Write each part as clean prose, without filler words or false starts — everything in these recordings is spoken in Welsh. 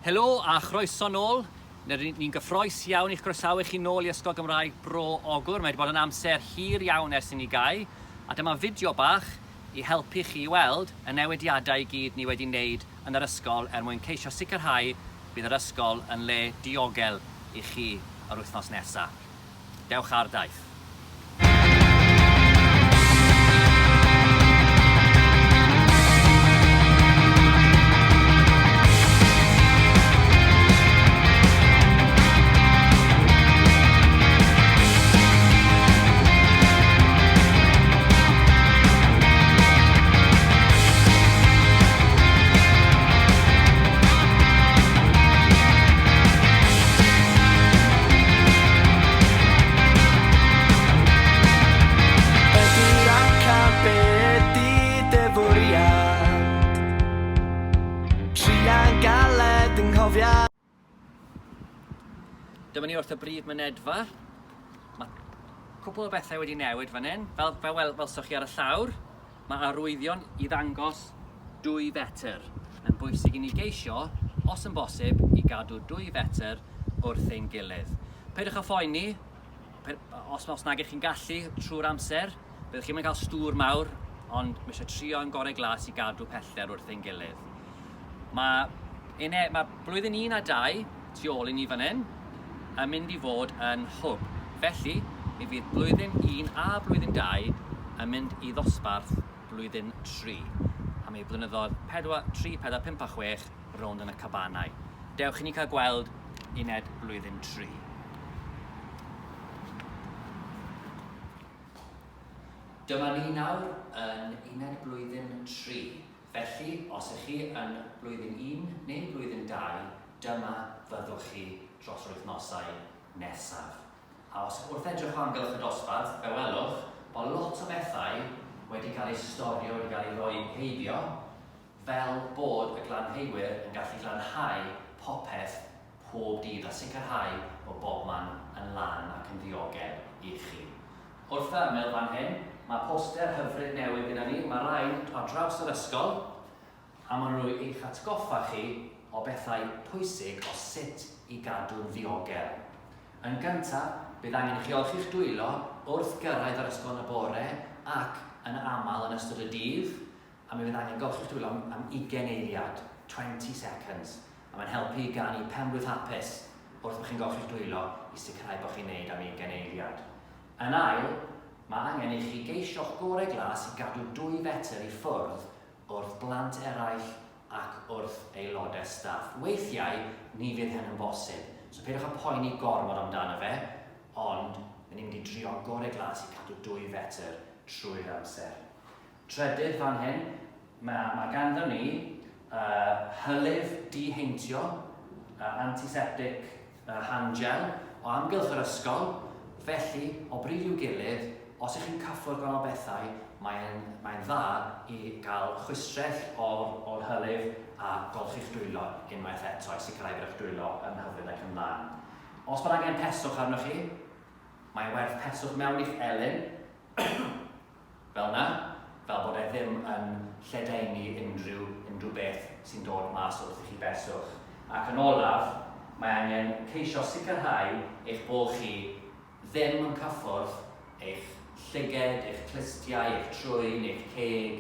Helo a chroeso nôl. Ni'n gyffroes iawn i'ch croesawu chi nôl i Ysgol Gymraeg Bro Ogwr. Mae wedi bod yn amser hir iawn ers i ni gau. A dyma fideo bach i helpu chi weld y newidiadau i gyd ni wedi wneud yn yr ysgol mwyn ceisio sicrhau bydd yr ysgol yn le diogel i chi yr wythnos nesaf. Dewch ar daith. Dyma ni wrth y brif mynedfa. Mae cwbl o bethau wedi newid fan hyn. Fel chi ar y llawr, mae arwyddion i ddangos 2 fetr. Yn bwysig i ni geisio, os yn bosib, i gadw 2 fetr wrth ein gilydd. Peidiwch â phoeni, os nag ych chi'n gallu trwy'r amser, byddwch chi'n cael stŵr mawr, ond mae eisiau trio yn gorau glas i gadw pellter wrth ein gilydd. Mae blwyddyn 1 a 2 tu ôl i ni fan hyn yn mynd i fod yn hwb. Felly, mi fydd blwyddyn 1 a blwyddyn 2 yn mynd i ddosbarth blwyddyn 3. A mi blynyddoedd 3, 4, 5 a 6 rownd yn y cabanau. Dewch i ni cael gweld uned blwyddyn 3. Dyma ni nawr yn uned blwyddyn 3. Felly, os ych chi yn blwyddyn 1 neu blwyddyn 2, dyma fyddwch chi dros yr wythnosau nesaf. A os wrth edrych o amgylch y dosbarth, fe welwch bod lot o bethau wedi cael eu storio, wedi cael eu rhoi heibio, fel bod y glanheuwyr yn gallu glanhau popeth pob dydd a sicrhau bod bobman yn lan ac yn ddiogel i chi. Wrth ymyl fan hyn, mae poster hyfryd newydd gyda ni. Mae rhain ar draws yr ysgol, a maen nhw i'ch atgoffa chi o bethau pwysig o sut i gadw'n ddiogel. Yn gyntaf, bydd angen i chi olchi'ch dwylo wrth gyrraedd ar ysgol yn y bore ac yn aml yn ystod y dydd, a mi fydd angen golchi'ch dwylo am 20 eiliad, 20 seconds. A mae'n helpu i ganu penblwydd hapus wrth bych chi'n golchi'ch dwylo i sicrhau bod chi'n neud am 20 eiliad. Yn ail, mae angen i chi geisio'ch gorau glas i gadw 2 fetr i ffwrdd wrth blant eraill ac wrth aelodau staff. Weithiau, ni fydd hyn yn bosib. So peidiwch â poeni gormod amdano fe, ond ni'n mynd i drio gorau glas i cadw 2 fetr trwy'r amser. Trydydd fan hyn, mae ganddo ni hylif diheintio, antiseptic hand gel o amgylch yr ysgol. Felly, o bryd i'w gilydd, os ych chi'n cyffwrdd gan o bethau, mae'n dda i gael chwistrell o'r hylif a golchi'ch dwylo unwaith eto i sicrhau bod eich dwylo yn hyfryd ac yn ddan. Os bod angen peswch arnoch chi, mae'n werth peswch mewn i'ch elyn, fel yna, fel bod e ddim yn lledaenu unrhyw beth sy'n dod mas wrth i chi beswch. Ac yn olaf, mae angen ceisio sicrhau eich bod chi ddim yn cyffwrdd eich llyged, eich clistiau, eich trwyn, eich ceg,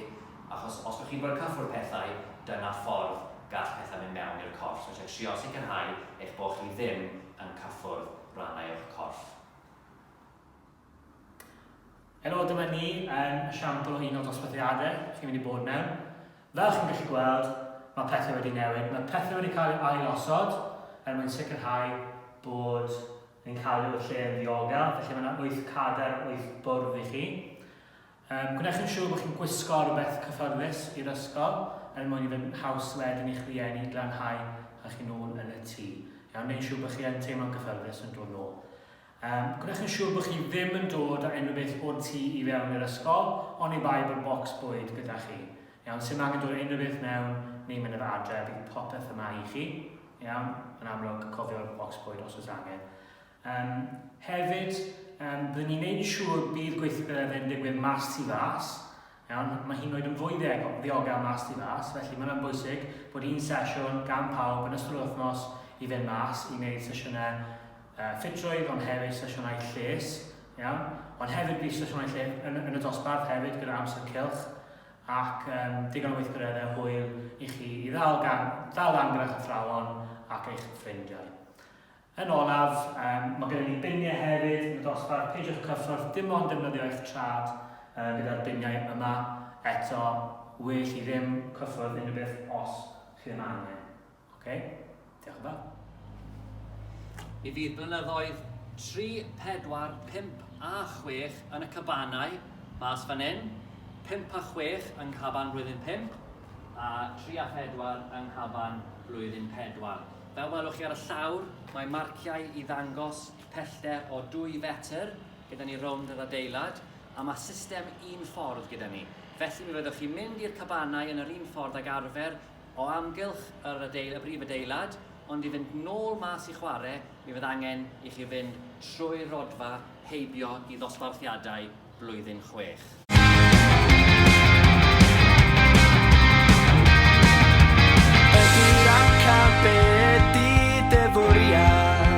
achos os bych chi'n bod yn cyffwrdd pethau, dyna ffordd gall pethau mynd mewn i'r corff. So eisiau trio sicrhau eich bod chi ddim yn cyffwrdd rhannau o'ch corff. Helo, dyma ni yn esiampl o un o dosbarthiadau chi'n mynd i bod mewn. Fel chi'n gallu gweld, mae pethau wedi newid. Mae pethau wedi cael eu ailosod mwyn sicrhau bod ni'n cael yw'r lle yn ddiogel, felly mae yna 8 cader, 8 bwrdd i chi. Gwnewch yn siŵr bod chi'n gwisgo rhywbeth cyffyrddus i'r ysgol, mwyn i fynd haws wedyn i'ch rieni glanhau a chi nôl yn y tŷ. Neu'n siŵr bod chi yn teimlo'n gyffyrddus yn dod nôl. Gwnewch yn siŵr bod chi ddim yn dod â unrhyw beth o'r tŷ i fewn i'r ysgol, ond i bai bod bocs bwyd gyda chi. Sy'n angen dod unrhyw beth mewn neu mynd efo adre, bydd popeth yma i chi. Yn amlwg, cofio'r bocs bwyd os oes angen. Hefyd, byddwn ni'n gwneud yn siŵr bydd gweithgareddau'n digwydd mas tu fas, Mae hi'n rhoi yn fwy ddiogel mas ti fas, felly mae'n bwysig bod un sesiwn gan pawb yn ystod yr wythnos i fynd mas i wneud sesiynau ffitrwydd, ond hefyd sesiynau lles. Ond hefyd bydd sesiynau lles yn y dosbarth hefyd gyda amser cylch ac digon o weithgareddau hwyl i chi i ddal lan gyda'ch athrawon ac eich ffrindiau. Yn olaf, mae gyda ni biniau hefyd yn y dosbarth, peidiwch cyffwrdd, dim ond defnyddio eich trad gyda'r biniau yma. Eto, well i ddim cyffwrdd unrhyw beth os chi ddim angen. Diolch yn fawr. Mi fydd blynyddoedd 3, 4, 5 a 6 yn y cabanau mas fan hyn, 5 a 6 yn caban blwyddyn 5 a 3 a 4 yn caban blwyddyn 4. Fel welwch chi ar y llawr, mae marciau i ddangos pellter o 2 fetr gyda ni rownd yr adeilad a mae system un ffordd gyda ni. Felly mi fyddwch chi'n mynd i'r cabanau yn yr un ffordd ag arfer o amgylch y brif adeilad, ond i fynd nôl mas i chwarae, mi fydd angen i chi fynd trwy'r rodfa heibio i ddosbarthiadau blwyddyn 6. Ydy'r amcan beth i defwriad,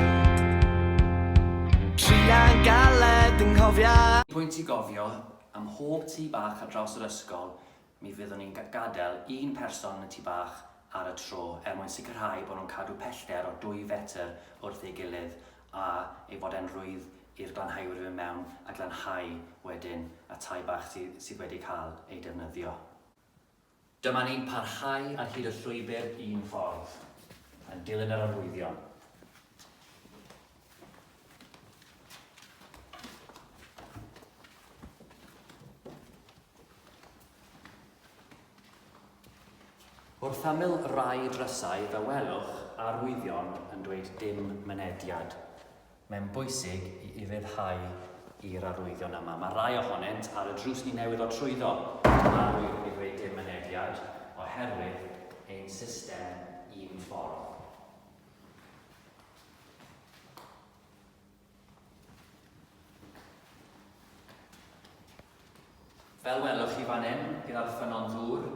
tria'n galed yng nghofiad. Pwynt i gofio, am mhob tŷ bach ar draws yr ysgol, mi fyddwn ni'n gadael un person yn y tŷ bach ar y tro mwyn sicrhau bod nhw'n cadw pellter o 2 fetr wrth ei gilydd a ei fod e'n rwydd i'r glanhauwyr i fynd mewn a glanhau wedyn y tai bach sydd wedi cael ei defnyddio. Dyma ni'n parhau ar hyd y llwybr un ffordd, yn dilyn yr arwyddion. Wrth ymyl rai drysau, fe welwch arwyddion yn dweud dim mynediad. Mae'n bwysig i fyddhau i'r arwyddion yma. Mae rai ohonynt ar y drws ni newydd o trwyddo ar i ddweud dim mynediad oherwydd ein system un ffordd. Fel welwch chi fan hyn, gyda'r ffynon ddŵr,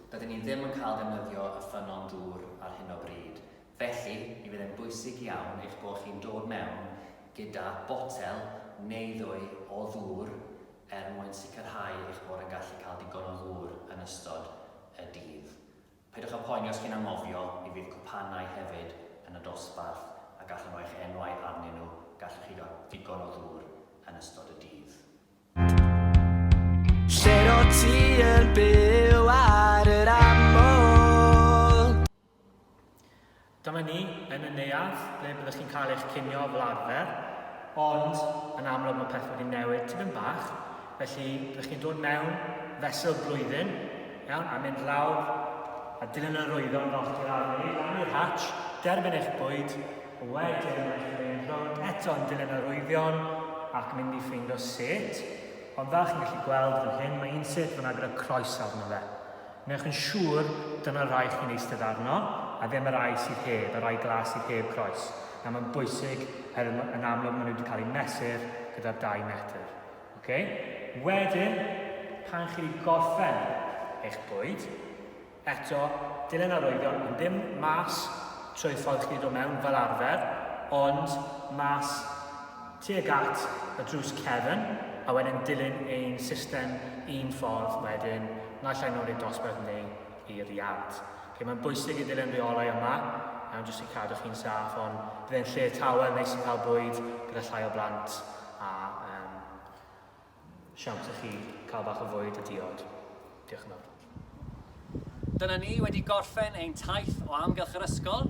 dydyn ni ddim yn cael defnyddio y ffynon dŵr ar hyn o bryd. Felly, mi fydd e'n bwysig iawn eich bod chi'n dod mewn gyda botel neu 2 o ddŵr mwyn sicrhau eich bod yn gallu cael digon o ddŵr yn ystod y dydd. Peidiwch â poeni os chi'n anghofio, mi fydd cwpanau hefyd yn y dosbarth a gallwn nhw eich enwau arnyn nhw, gallwch chi gael digon o ddŵr yn ystod y dydd. Lle o ti yn byw ar yr aml. Dyma ni yn y neuadd, ble byddwch chi'n cael eich cinio fel arfer, ond yn amlwg mae peth wedi newid tipyn bach, felly byddwch chi'n dod mewn fesel blwyddyn, a mynd lawr a dilyn yr arwyddion fel chi'n arfer, lan i'r hatch, derbyn eich bwyd, wedyn eich mynd rownd eto yn dilyn yr arwyddion ac mynd i ffeindio set. Ond fel chi'n gallu gweld fan hyn, mae un set fyna gyda croeso arno fe. Newch yn siŵr dyna rai chi'n eistedd arno, a ddim y rai sydd heb, y rai glas sydd heb croes. A mae'n bwysig, yn amlwg maen nhw wedi cael eu mesur gyda'r 2 metr. Wedyn, pan chi wedi gorffen eich bwyd, eto, dilyn arwyddion, ond ddim mas trwy ffordd chi wedi dod mewn fel arfer, ond mas tuag at y drws cefn, a wedyn dilyn ein system un ffordd wedyn, naill ai nôl i'r dosbarth neu i'r iard. Mae'n bwysig i dilyn reolau yma, jyst i cadw chi'n saff, ond byddai'n lle tawel neis yn cael bwyd gyda llai o blant a siawns i chi cael bach o fwyd a diod. Diolch yn fawr. Dyna ni wedi gorffen ein taith o amgylch yr ysgol.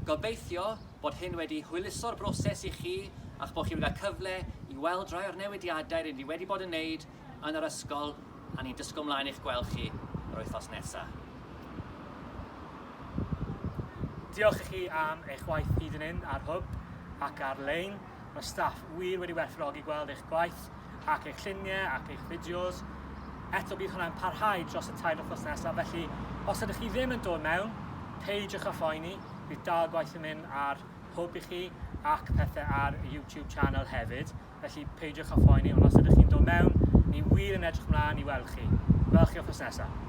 Gobeithio bod hyn wedi hwyluso'r broses i chi a'ch bod chi wedi cael cyfle i weld rai o'r newidiadau rydyn ni wedi bod yn wneud yn yr ysgol a ni'n disgwyl mlaen eich gweld chi yr wythnos nesaf. Diolch i chi am eich waith hyd yn hyn ar hwb ac ar-lein. Mae staff wir wedi werthfawrogi gweld eich gwaith ac eich lluniau ac eich fideos. Eto bydd hwnna'n parhau dros y 2 wythnos nesaf, felly os ydych chi ddim yn dod mewn, peidiwch â phoeni, bydd dal gwaith yn mynd ar hwb i chi ac pethau ar y YouTube channel hefyd, felly peidiwch â phoeni, ond os ydych chi'n dod mewn, ni wir yn edrych ymlaen i weld chi. Welch chi wrthnos nesaf.